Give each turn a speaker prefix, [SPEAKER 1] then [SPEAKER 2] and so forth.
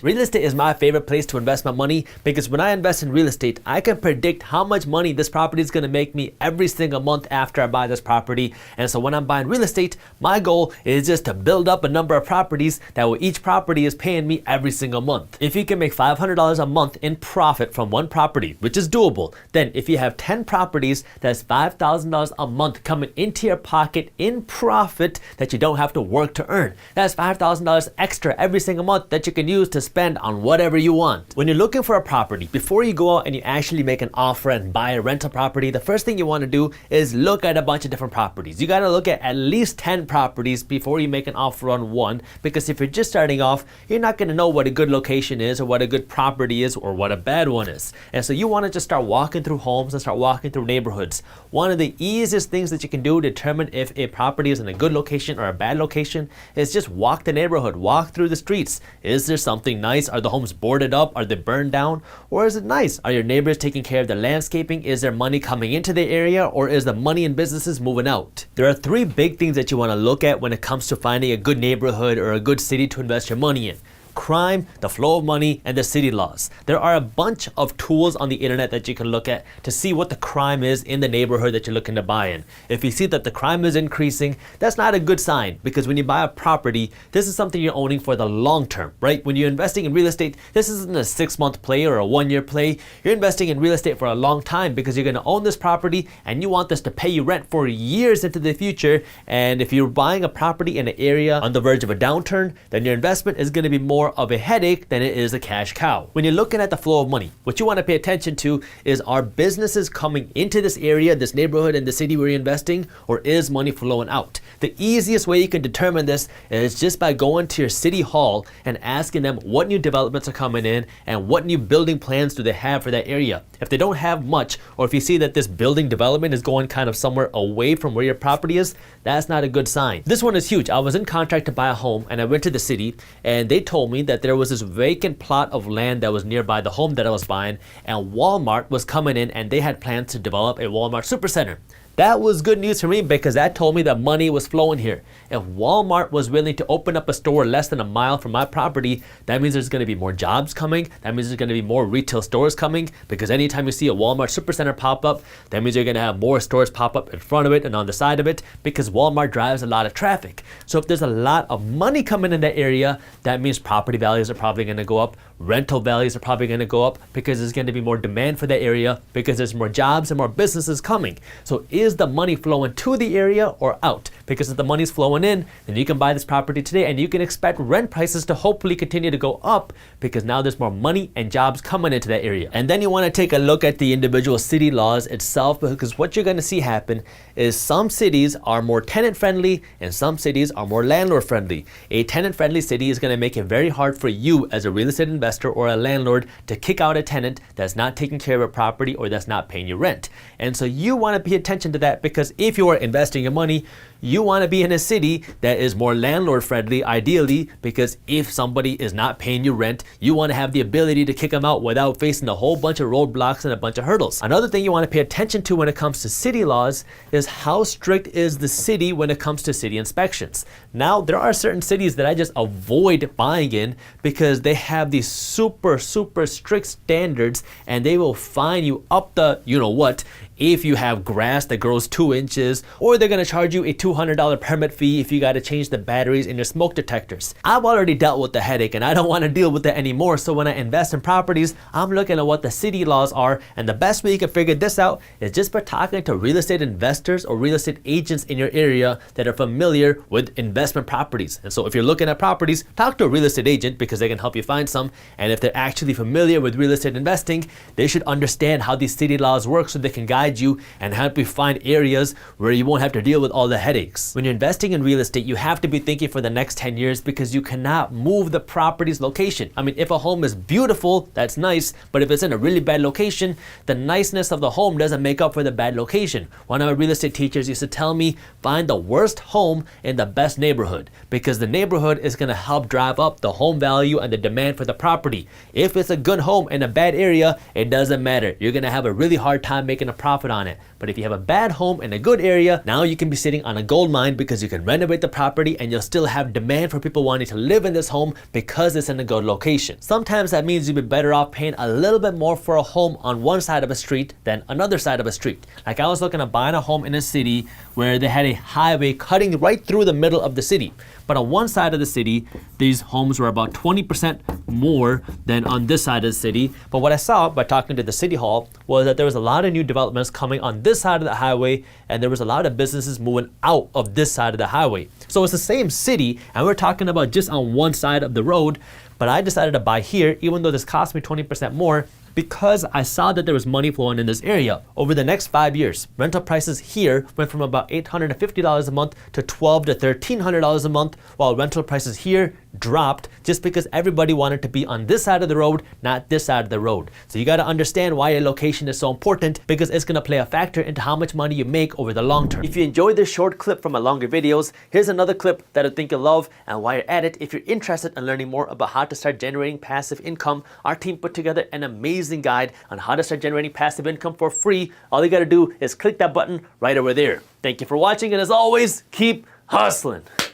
[SPEAKER 1] Real estate is my favorite place to invest my money because when I invest in real estate, I can predict how much money this property is going to make me every single month after I buy this property. And so when I'm buying real estate, my goal is just to build up a number of properties that will each property is paying me every single month. If you can make $500 a month in profit from one property, which is doable, then if you have 10 properties, that's $5,000 a month coming into your pocket in profit that you don't have to work to earn. That's $5,000 extra every single month that you can use to spend on whatever you want. When you're looking for a property, before you go out and you actually make an offer and buy a rental property, the first thing you want to do is look at a bunch of different properties. You got to look at least 10 properties before you make an offer on one, because if you're just starting off, you're not going to know what a good location is or what a good property is or what a bad one is. And so you want to just start walking through homes and start walking through neighborhoods. One of the easiest things that you can do to determine if a property is in a good location or a bad location is just walk the neighborhood, walk through the streets. Is there something nice? Are the homes boarded up? Are they burned down? Or is it nice? Are your neighbors taking care of the landscaping? Is there money coming into the area, or is the money in businesses moving out? There are three big things that you want to look at when it comes to finding a good neighborhood or a good city to invest your money in: crime, the flow of money, and the city laws. There are a bunch of tools on the internet that you can look at to see what the crime is in the neighborhood that you're looking to buy in. If you see that the crime is increasing, that's not a good sign, because when you buy a property, this is something you're owning for the long term, right? When you're investing in real estate, this isn't a 6-month play or a 1-year play. You're investing in real estate for a long time because you're going to own this property and you want this to pay you rent for years into the future. And if you're buying a property in an area on the verge of a downturn, then your investment is going to be more of a headache than it is a cash cow. When you're looking at the flow of money, what you want to pay attention to is, are businesses coming into this area, this neighborhood, and the city where you're investing, or is money flowing out? The easiest way you can determine this is just by going to your city hall and asking them what new developments are coming in and what new building plans do they have for that area. If they don't have much, or if you see that this building development is going kind of somewhere away from where your property is, that's not a good sign. This one is huge. I was in contract to buy a home and I went to the city and they told me that there was this vacant plot of land that was nearby the home that I was buying, and Walmart was coming in and they had plans to develop a Walmart supercenter. That was good news for me because that told me that money was flowing here. If Walmart was willing to open up a store less than a mile from my property, that means there's going to be more jobs coming. That means there's going to be more retail stores coming, because anytime you see a Walmart supercenter pop up, that means you're going to have more stores pop up in front of it and on the side of it, because Walmart drives a lot of traffic. So if there's a lot of money coming in that area, that means property values are probably going to go up. Rental values are probably going to go up because there's going to be more demand for that area, because there's more jobs and more businesses coming. So is the money flowing to the area or out? Because if the money's flowing in, then you can buy this property today and you can expect rent prices to hopefully continue to go up, because now there's more money and jobs coming into that area. And then you want to take a look at the individual city laws itself, because what you're going to see happen is some cities are more tenant friendly and some cities are more landlord friendly. A tenant friendly city is going to make it very hard for you as a real estate investor or a landlord to kick out a tenant that's not taking care of a property or that's not paying you rent. And so you want to pay attention to that, because if you are investing your money, you want to be in a city that is more landlord friendly, ideally, because if somebody is not paying you rent, you want to have the ability to kick them out without facing a whole bunch of roadblocks and a bunch of hurdles. Another thing you want to pay attention to when it comes to city laws is how strict is the city when it comes to city inspections. Now, there are certain cities that I just avoid buying in because they have these super strict standards, and they will fine you up the you know what if you have grass that grows 2 inches, or they're going to charge you a $200 permit fee if you got to change the batteries in your smoke detectors. I've already dealt with the headache and I don't want to deal with that anymore. So when I invest in properties, I'm looking at what the city laws are, and the best way you can figure this out is just by talking to real estate investors or real estate agents in your area that are familiar with investment properties. And so if you're looking at properties, talk to a real estate agent, because they can help you find some. And if they're actually familiar with real estate investing, they should understand how these city laws work, so they can guide you and help you find areas where you won't have to deal with all the headaches. When you're investing in real estate, you have to be thinking for the next 10 years, because you cannot move the property's location. I mean, if a home is beautiful, that's nice, but if it's in a really bad location, the niceness of the home doesn't make up for the bad location. One of my real estate teachers used to tell me, find the worst home in the best neighborhood, because the neighborhood is going to help drive up the home value and the demand for the property. If it's a good home in a bad area, it doesn't matter. You're going to have a really hard time making a profit on it. But if you have a bad bad home in a good area, now you can be sitting on a gold mine because you can renovate the property and you'll still have demand for people wanting to live in this home because it's in a good location. Sometimes that means you'd be better off paying a little bit more for a home on one side of a street than another side of a street. Like I was looking at buying a home in a city where they had a highway cutting right through the middle of the city. But on one side of the city, these homes were about 20% more than on this side of the city. But what I saw by talking to the city hall was that there was a lot of new developments coming on this side of the highway, and there was a lot of businesses moving out of this side of the highway. So it's the same city, and we're talking about just on one side of the road. But I decided to buy here, even though this cost me 20% more, because I saw that there was money flowing in this area. Over the next 5 years, rental prices here went from about $850 a month to $1,200 to $1,300 a month, while rental prices here dropped just because everybody wanted to be on this side of the road, not this side of the road. So you got to understand why your location is so important, because it's going to play a factor into how much money you make over the long term. If you enjoyed this short clip from my longer videos, here's another clip that I think you'll love. And while you're at it, if you're interested in learning more about how to start generating passive income, our team put together an amazing guide on how to start generating passive income for free. All you got to do is click that button right over there. Thank you for watching, and as always, keep hustling.